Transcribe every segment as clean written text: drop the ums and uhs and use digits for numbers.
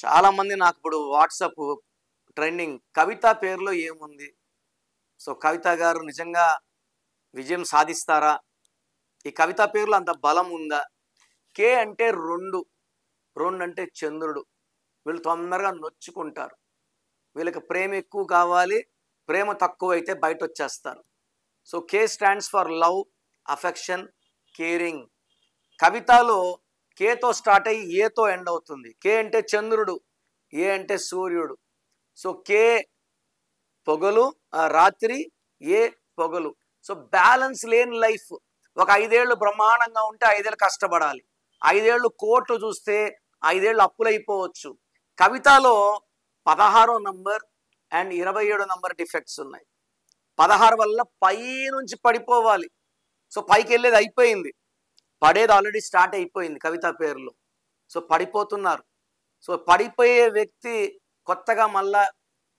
చాలామంది నాకు ఇప్పుడు వాట్సాప్ ట్రెండింగ్ కవిత పేరులో ఏముంది? సో కవిత గారు నిజంగా విజయం సాధిస్తారా? ఈ కవిత పేరులో అంత బలం ఉందా? కే అంటే 2, 2 అంటే చంద్రుడు. వీళ్ళు తొందరగా నొచ్చుకుంటారు. వీళ్ళకి ప్రేమ ఎక్కువ కావాలి. ప్రేమ తక్కువైతే బయటొచ్చేస్తారు. So K stands for love, affection, caring. కవితలో కేతో స్టార్ట్ అయ్యి ఏతో ఎండ్ అవుతుంది. కే అంటే చంద్రుడు, ఏ అంటే సూర్యుడు. సో కే పొగలు, రాత్రి, ఏ పొగలు. సో బ్యాలెన్స్ లేని లైఫ్. ఒక 5 ఏళ్ళు బ్రహ్మాండంగా ఉంటే 5 ఏళ్ళు కష్టపడాలి. 5 ఏళ్ళు కోట్లు చూస్తే 5 ఏళ్ళు అప్పులైపోవచ్చు. కవితలో 16వ నంబర్ అండ్ 27వ నంబర్ డిఫెక్ట్స్ ఉన్నాయి. 16 వల్ల పై నుంచి పడిపోవాలి. సో పైకి వెళ్ళేది అయిపోయింది, పడేది ఆల్రెడీ స్టార్ట్ అయిపోయింది కవిత పేరులో. సో పడిపోతున్నారు. సో పడిపోయే వ్యక్తి కొత్తగా మళ్ళా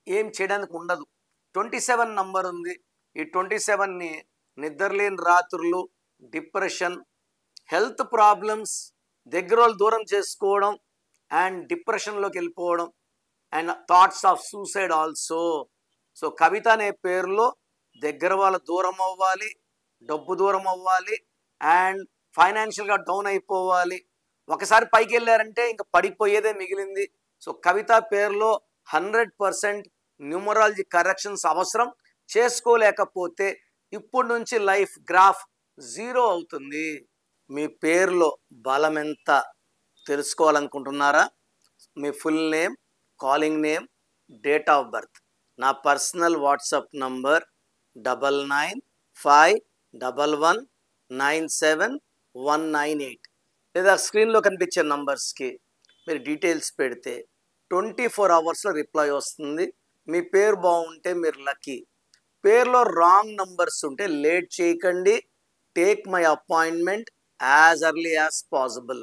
ఏం చేయడానికి ఉండదు. 27 నంబర్ ఉంది. ఈ 27ని నిద్రలేని రాత్రులు, డిప్రెషన్, హెల్త్ ప్రాబ్లమ్స్, దగ్గర వాళ్ళు దూరం చేసుకోవడం అండ్ డిప్రెషన్లోకి వెళ్ళిపోవడం and thoughts of suicide also. So Kavitha అనే పేరులో దగ్గర వాళ్ళ దూరం అవ్వాలి, డబ్బు దూరం అవ్వాలి అండ్ ఫైనాన్షియల్గా డౌన్ అయిపోవాలి. ఒకసారి పైకి వెళ్ళారంటే ఇంకా పడిపోయేదే మిగిలింది. సో కవిత పేరులో 100% న్యూమరాలజీ కరెక్షన్స్ అవసరం. చేసుకోలేకపోతే ఇప్పుడు నుంచి లైఫ్ గ్రాఫ్ 0 అవుతుంది. మీ పేరులో బలం ఎంత తెలుసుకోవాలనుకుంటున్నారా? మీ full name, calling name, date of birth. నా పర్సనల్ వాట్సాప్ నంబర్ 99511197 లేదా స్క్రీన్లో కనిపించే నంబర్స్కి మీరు డీటెయిల్స్ పెడితే 24 అవర్స్లో రిప్లై వస్తుంది. మీ పేరు బాగుంటే మీరు లక్కీ. పేరులో రాంగ్ నంబర్స్ ఉంటే లేట్ చేయకండి. Take my appointment as early as possible.